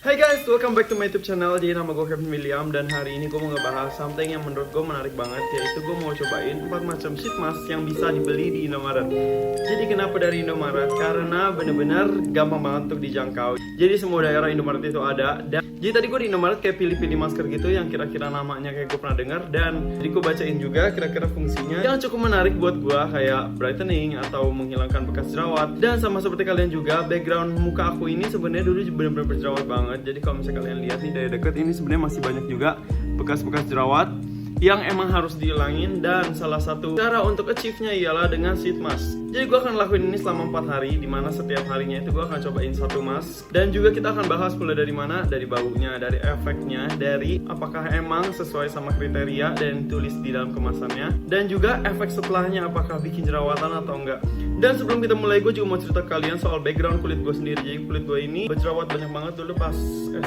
Hai guys, welcome back to my YouTube channel. Jadi nama gue Kevin William dan hari ini gue mau ngebahas something yang menurut gue menarik banget, yaitu gue mau cobain 4 macam sheet mask yang bisa dibeli di Indomaret. Jadi kenapa dari Indomaret? Karena bener-bener gampang banget untuk dijangkau. Jadi semua daerah Indomaret itu ada. Dan jadi tadi gue di Indomaret kayak pilih-pilih masker gitu yang kira-kira namanya kayak gue pernah dengar. Dan jadi gue bacain juga kira-kira fungsinya yang cukup menarik buat gue, kayak brightening atau menghilangkan bekas jerawat. Dan sama seperti kalian juga, background muka aku ini sebenarnya dulu bener-bener berjerawat banget. Jadi kalau misalnya kalian lihat nih dari deket, ini sebenarnya masih banyak juga bekas-bekas jerawat yang emang harus dihilangin. Dan salah satu cara untuk achieve-nya ialah dengan sheet mask. Jadi gue akan lakuin ini selama 4 hari, dimana setiap harinya itu gue akan cobain satu mask. Dan juga kita akan bahas mulai dari mana, dari baunya, dari efeknya, dari apakah emang sesuai sama kriteria dan tulis di dalam kemasannya, dan juga efek setelahnya, apakah bikin jerawatan atau enggak. Dan sebelum kita mulai, gue juga mau cerita ke kalian soal background kulit gue sendiri. Jadi kulit gue ini berjerawat banyak banget dulu pas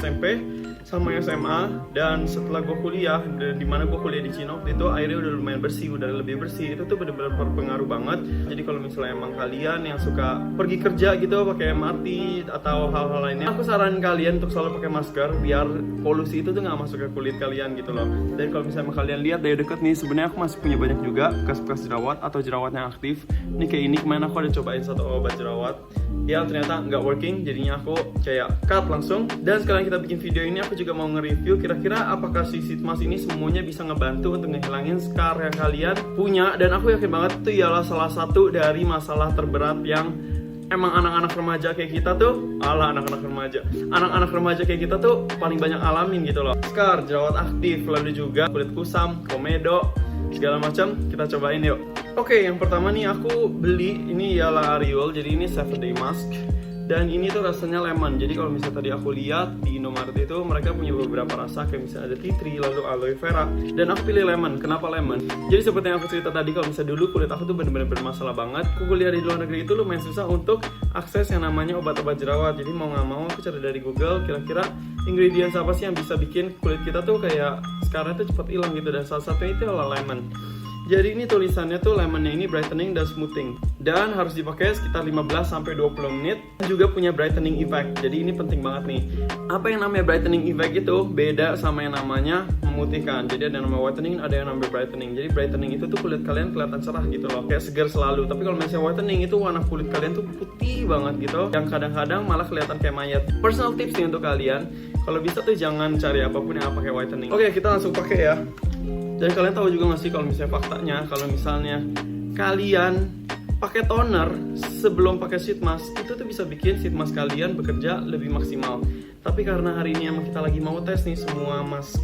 SMP sama SMA. Dan setelah gue kuliah, dimana gue kuliah di Cina, itu airnya udah lumayan bersih, udah lebih bersih. Itu tuh bener-bener berpengaruh banget. Jadi kalau misalnya emang kalian yang suka pergi kerja gitu pakai MRT atau hal-hal lainnya, aku saranin kalian untuk selalu pakai masker biar polusi itu tuh nggak masuk ke kulit kalian gitu loh. Dan kalau misalnya kalian lihat dari deket nih, sebenarnya aku masih punya banyak juga bekas-bekas jerawat atau jerawat yang aktif. Ini kayak ini, kemarin aku ada cobain satu obat jerawat yang ternyata nggak working, jadinya aku kayak cut langsung. Dan sekarang kita bikin video ini, aku juga mau nge-review kira-kira apakah si sheet mask ini semuanya bisa ngebantu untuk ngehilangin scar yang kalian punya. Dan aku yakin banget itu ialah salah satu dari masalah terberat yang emang anak-anak remaja kayak kita tuh, anak-anak remaja kayak kita tuh paling banyak alamin gitu loh. Scar, jerawat aktif, lalu juga kulit kusam, komedo, segala macam. Kita cobain yuk. Oke, yang pertama nih aku beli ini ialah Ariol. Jadi ini 7 day mask. Dan ini tuh rasanya lemon. Jadi kalau misalnya tadi aku lihat di Indomaret itu mereka punya beberapa rasa, kayak misalnya ada tea tree, lalu aloe vera. Dan aku pilih lemon. Kenapa lemon? Jadi seperti yang aku cerita tadi, kalau misalnya dulu kulit aku tuh bener-bener bermasalah banget. Aku kuliah di luar negeri itu lumayan susah untuk akses yang namanya obat-obat jerawat. Jadi mau nggak mau aku cari dari Google kira-kira ingredients apa sih yang bisa bikin kulit kita tuh kayak sekarang tuh cepat hilang gitu. Dan salah satunya itu adalah lemon. Jadi ini tulisannya tuh lemonnya ini brightening dan smoothing. Dan harus dipakai sekitar 15-20 menit. Juga punya brightening effect. Jadi ini penting banget nih. Apa yang namanya brightening effect itu beda sama yang namanya memutihkan. Jadi ada yang namanya whitening, ada yang namanya brightening. Jadi brightening itu tuh kulit kalian kelihatan cerah gitu loh, kayak segar selalu. Tapi kalau misalnya whitening itu warna kulit kalian tuh putih banget gitu, yang kadang-kadang malah kelihatan kayak mayat. Personal tips nih untuk kalian, kalau bisa tuh jangan cari apapun yang pakai whitening. Oke, kita langsung pakai ya. Dan kalian tahu juga gak sih kalau misalnya faktanya, kalau misalnya kalian pakai toner sebelum pakai sheet mask, itu tuh bisa bikin sheet mask kalian bekerja lebih maksimal. Tapi karena hari ini emang kita lagi mau tes nih semua mask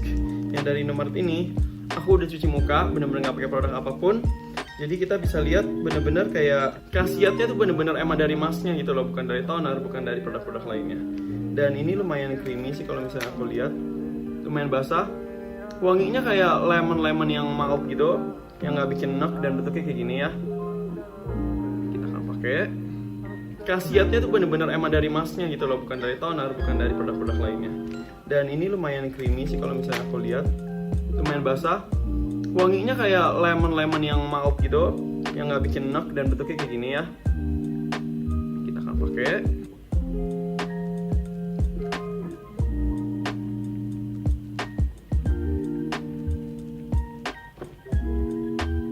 yang dari Indomaret ini, aku udah cuci muka, bener-bener gak pakai produk apapun. Jadi kita bisa lihat bener-bener kayak khasiatnya tuh bener-bener emang dari masknya gitu loh, bukan dari toner, bukan dari produk-produk lainnya. Dan ini lumayan creamy sih kalau misalnya aku lihat, lumayan basah. Wanginya kayak lemon-lemon yang mild gitu, yang nggak bikin enak, dan bentuknya kayak gini ya. Kita akan pakai. Khasiatnya tuh bener-bener emang dari masknya gitu loh, bukan dari toner, bukan dari produk-produk lainnya. Dan ini lumayan creamy sih kalau misalnya aku lihat, lumayan basah. Wanginya kayak lemon-lemon yang mild gitu, yang nggak bikin enak, dan bentuknya kayak gini ya. Kita akan pakai.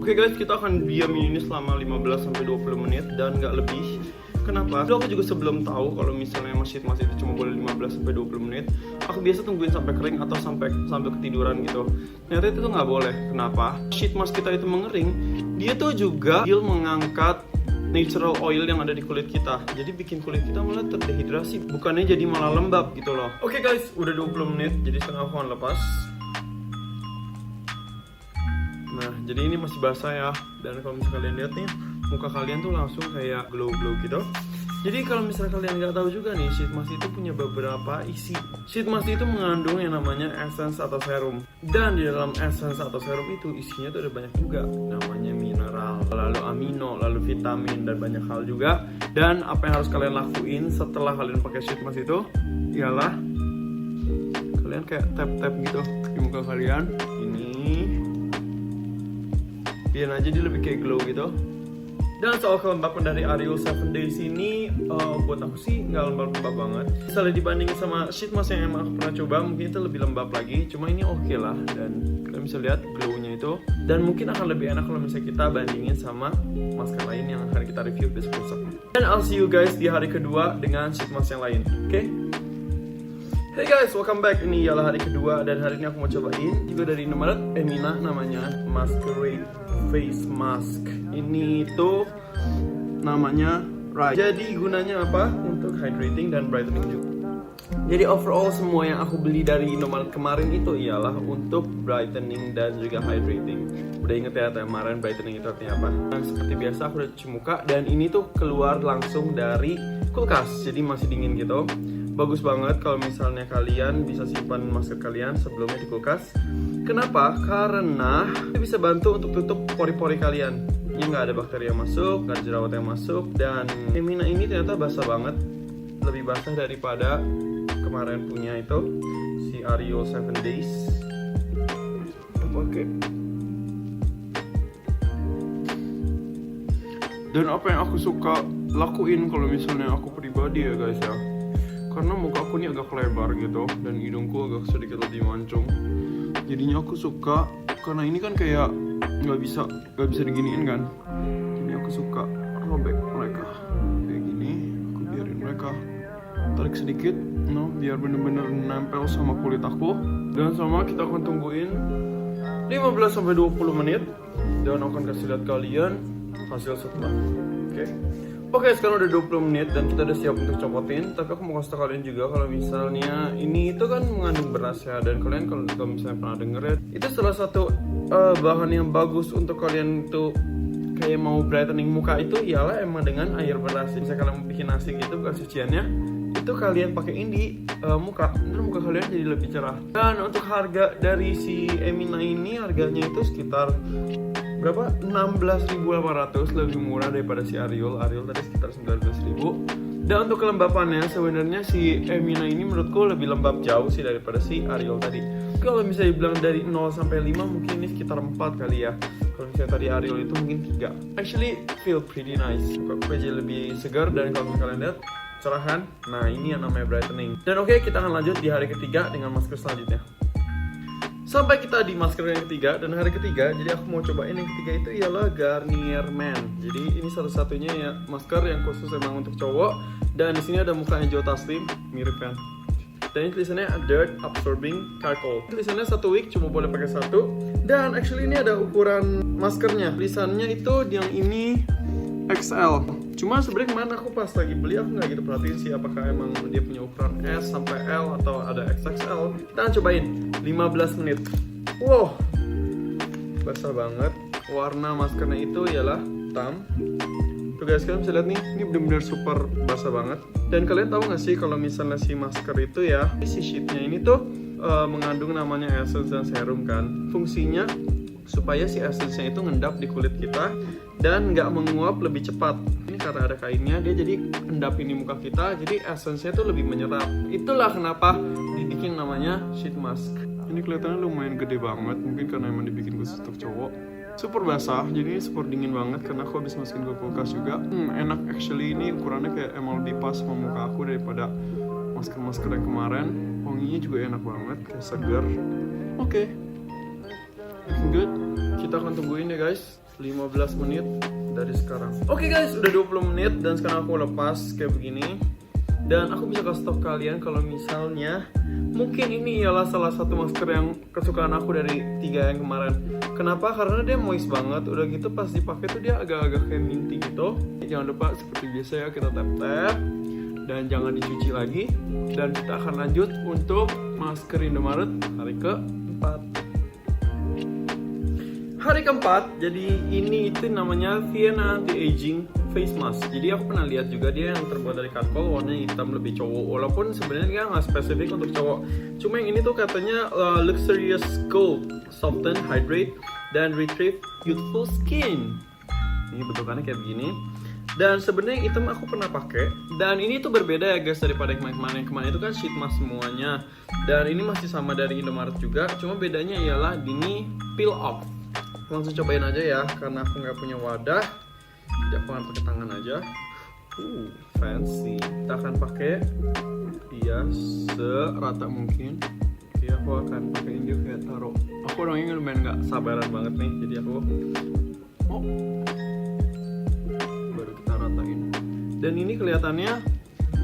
Oke guys, kita akan diamin ini selama 15-20 menit dan nggak lebih. Kenapa? Dulu aku juga sebelum tahu kalau misalnya sheet mask itu cuma boleh 15-20 menit. Aku biasa tungguin sampai kering atau sampai ketiduran gitu. Ternyata itu tuh nggak boleh. Kenapa? Sheet mask kita itu mengering, dia tuh juga mengangkat natural oil yang ada di kulit kita. Jadi bikin kulit kita malah terdehidrasi, bukannya jadi malah lembab gitu loh. Oke guys, udah 20 menit, jadi sekarang aku akan lepas. Nah, jadi ini masih basah ya. Dan kalau misalnya kalian lihat nih, muka kalian tuh langsung kayak glow-glow gitu. Jadi kalau misalnya kalian nggak tahu juga nih, sheet mask itu punya beberapa isi. Sheet mask itu mengandung yang namanya essence atau serum. Dan di dalam essence atau serum itu isinya tuh ada banyak juga. Namanya mineral, lalu amino, lalu vitamin, dan banyak hal juga. Dan apa yang harus kalian lakuin setelah kalian pakai sheet mask itu ialah kalian kayak tap-tap gitu di muka kalian. Ini biar aja dia lebih kayak glow gitu. Dan soal kelembapan dari Ariel 7 Days ini, buat aku sih nggak lembab-lembab banget. Misalnya dibandingin sama sheet mask yang emang aku pernah coba, mungkin itu lebih lembab lagi. Cuma ini oke lah, dan kalian bisa lihat glow-nya itu. Dan mungkin akan lebih enak kalau misalnya kita bandingin sama masker lain yang akan kita review besok-besok. Dan I'll see you guys di hari kedua dengan sheet mask yang lain, oke? Hey guys, welcome back. Ini ialah hari kedua dan hari ini aku mau cobain juga dari Indomaret, Emina namanya Masquerade Face Mask. Ini tuh namanya Right. Jadi gunanya apa? Untuk hydrating dan brightening juga. Jadi overall semua yang aku beli dari Indomaret kemarin itu ialah untuk brightening dan juga hydrating. Udah inget ya kemarin brightening itu artinya apa? Dan seperti biasa aku udah cuci muka dan ini tuh keluar langsung dari kulkas. Jadi masih dingin gitu. Bagus banget kalau misalnya kalian bisa simpan masker kalian sebelumnya di kulkas. Kenapa? Karena bisa bantu untuk tutup pori-pori kalian. Ini nggak ada bakteri yang masuk, nggak ada jerawat yang masuk. Dan Emina ini ternyata basah banget. Lebih basah daripada kemarin punya itu si Ariel 7 Days. Oke. Dan apa yang aku suka lakuin kalau misalnya aku pribadi ya guys ya, karena muka aku ini agak lebar gitu dan hidungku agak sedikit lebih mancung, jadinya aku suka karena ini kan kayak nggak bisa diginiin kan, jadi aku suka robek mereka kayak gini. Aku biarin mereka tarik sedikit, biar bener-bener nempel sama kulit aku. Dan sama kita akan tungguin 15-20 menit dan aku akan kasih lihat kalian hasil setelah. Oke, sekarang udah 20 menit dan kita udah siap untuk copotin. Tapi aku mau kasih tau kalian juga kalau misalnya ini itu kan mengandung beras ya. Dan kalian kalau misalnya pernah denger ya, itu salah satu bahan yang bagus untuk kalian tuh kayak mau brightening muka itu ialah emang dengan air beras. Misalnya kalian mau bikin nasi gitu, bukan cuciannya, itu kalian pakaiin di muka, dan muka kalian jadi lebih cerah. Dan untuk harga dari si Emina ini, harganya itu sekitar berapa? 16.800, lebih murah daripada si Ariel tadi sekitar 19.000. Dan untuk kelembapannya sebenarnya si Emina ini menurutku lebih lembab jauh sih daripada si Ariel tadi. Kalau misalnya dibilang dari 0 sampai 5 mungkin ini sekitar 4 kali ya. Kalau misalnya tadi Ariel itu mungkin 3. Actually feel pretty nice. Muka jadi lebih segar dan kalau kalian lihat cerahan. Nah ini yang namanya brightening. Dan oke, kita akan lanjut di hari ketiga dengan masker selanjutnya. Sampai kita di masker yang ketiga dan hari ketiga, jadi aku mau cobain yang ketiga itu ialah Garnier Men. Jadi ini satu-satunya ya masker yang khusus emang untuk cowok. Dan di sini ada mukanya Joe Taslim, mirip kan. Dan ini tulisannya Dirt Absorbing Charcoal. Tulisannya 1 week cuma boleh pakai 1. Dan actually ini ada ukuran maskernya. Tulisannya itu yang ini XL. Cuma sebenarnya kemana aku pas lagi beli aku nggak gitu perhatiin sih apakah emang dia punya ukuran S sampai L atau ada XXL. Kita akan cobain 15 menit. Wow, basah banget. Warna maskernya itu ialah hitam. Tuh guys, kalian bisa lihat nih, ini benar-benar super basah banget. Dan kalian tahu nggak sih kalau misalnya si masker itu ya, si sheetnya ini tuh mengandung namanya essence dan serum kan. Fungsinya supaya si essence-nya itu ngendap di kulit kita dan nggak menguap lebih cepat. Ini karena ada kainnya, dia jadi endapin di muka kita, jadi essence-nya itu lebih menyerap. Itulah kenapa dibikin namanya sheet mask. Ini kelihatannya lumayan gede banget, mungkin karena emang dibikin khusus untuk cowok. Super basah, jadi ini super dingin banget karena aku habis masukin ke kulkas juga. Enak actually, ini ukurannya kayak emang lebih pas sama muka aku daripada masker-masker yang kemarin. Wanginya juga enak banget, kayak segar. Oke. Looking good. Kita akan tungguin ya guys 15 menit dari sekarang. Oke guys, udah 20 menit dan sekarang aku lepas kayak begini. Dan aku bisa kasih tau kalian kalau misalnya mungkin ini ialah salah satu masker yang kesukaan aku dari 3 yang kemarin. Kenapa? Karena dia moist banget. Udah gitu pas dipakai tuh dia agak-agak kayak minty gitu. Jangan lupa seperti biasa ya, kita tap-tap dan jangan dicuci lagi. Dan kita akan lanjut untuk masker Indomaret hari keempat. Hari keempat, jadi ini itu namanya Vienna Anti-Aging Face Mask. Jadi aku pernah lihat juga dia yang terbuat dari charcoal, warnanya hitam lebih cowok. Walaupun sebenarnya dia nggak spesifik untuk cowok. Cuma yang ini tuh katanya luxurious gold, soften, hydrate, dan retrieve youthful skin. Ini bentukannya kayak begini. Dan sebenarnya item aku pernah pakai. Dan ini tuh berbeda ya guys daripada kemarin. Kemarin itu kan sheet mask semuanya. Dan ini masih sama dari Indomaret juga. Cuma bedanya ialah ini peel off. Langsung cobain aja ya, karena aku nggak punya wadah. Jadi aku akan pakai tangan aja. Fancy. Kita akan pakai dia serata mungkin. Jadi aku akan pakein dia kayak taruh. Aku orangnya lumayan nggak sabaran banget nih, jadi aku baru kita ratain. Dan ini kelihatannya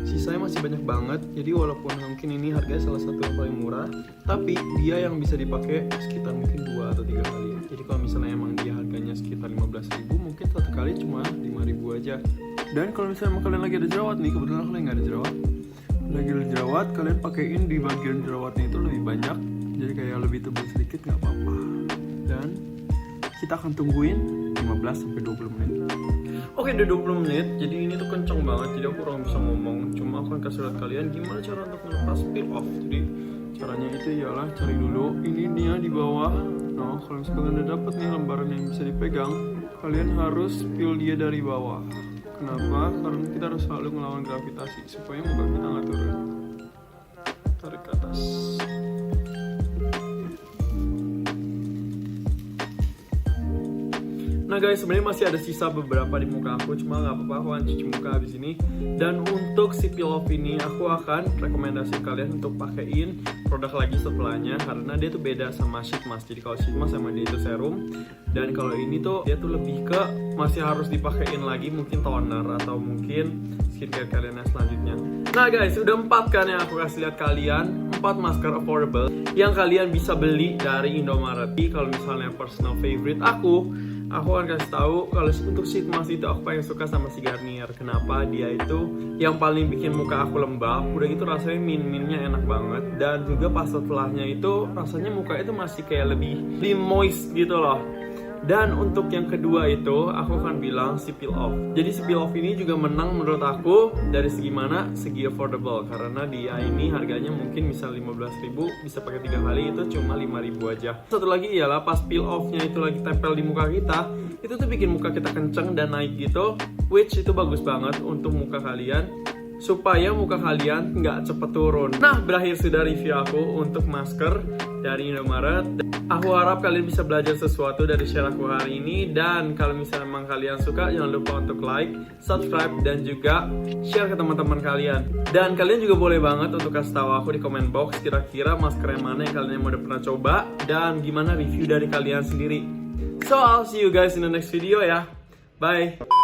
sisanya masih banyak banget. Jadi walaupun mungkin ini harganya salah satu yang paling murah, tapi dia yang bisa dipakai sekitar mungkin 2 atau 3 kali. Jadi kalau misalnya emang dia harganya sekitar 15.000, mungkin satu kali cuma 5.000 aja. Dan kalau misalnya emang kalian lagi ada jerawat nih, kebetulan kalian nggak ada jerawat, lagi ada jerawat, kalian pakein di bagian jerawatnya itu lebih banyak, jadi kayak lebih tebal sedikit nggak apa-apa. Dan kita akan tungguin 15-20 menit. Oke, udah 20 menit, jadi ini tuh kenceng banget, jadi aku kurang bisa ngomong. Cuma aku akan kasih lihat kalian gimana cara untuk melepas peel off. Jadi caranya itu ialah cari dulu ini dia di bawah. Nah, kalau misalnya kalian udah dapet nih lembaran yang bisa dipegang, kalian harus peel dia dari bawah. Kenapa? Karena kita harus selalu melawan gravitasi supaya muka kita nggak turun. Tarik ke atas. Nah guys, sebenarnya masih ada sisa beberapa di muka aku, cuma nggak apa-apa, aku akan cuci muka habis ini. Dan untuk si peel off ini, aku akan rekomendasi kalian untuk pakein produk lagi setelahnya, karena dia tuh beda sama sheet mask. Jadi kalau sheet mask sama dia itu serum, dan kalau ini tuh dia tuh lebih ke masih harus dipakein lagi, mungkin toner atau mungkin skincare kalian yang selanjutnya. Nah guys, udah 4 kan yang aku kasih lihat kalian, 4 masker affordable yang kalian bisa beli dari Indomaret. Kalau misalnya personal favorite aku akan kasih tahu kalau untuk sheet mask itu aku paling suka sama si Garnier. Kenapa? Dia itu yang paling bikin muka aku lembab, udah gitu rasanya min-minnya enak banget, dan juga pas setelahnya itu rasanya muka itu masih kayak lebih moist gitu loh. Dan untuk yang kedua itu aku akan bilang si peel off. Jadi si peel off ini juga menang menurut aku dari segi mana? Segi affordable, karena dia ini harganya mungkin misal 15.000 bisa pakai 3 kali, itu cuma 5.000 aja. Satu lagi ialah pas peel offnya itu lagi tempel di muka kita, itu tuh bikin muka kita kenceng dan naik gitu, which itu bagus banget untuk muka kalian, supaya muka kalian nggak cepet turun. Nah, berakhir sudah review aku untuk masker dari Indomaret. Aku harap kalian bisa belajar sesuatu dari share aku hari ini. Dan kalau misalnya memang kalian suka, jangan lupa untuk like, subscribe, dan juga share ke teman-teman kalian. Dan kalian juga boleh banget untuk kasih tahu aku di comment box kira-kira masker yang mana yang kalian udah pernah coba, dan gimana review dari kalian sendiri. So I'll see you guys in the next video ya. Bye.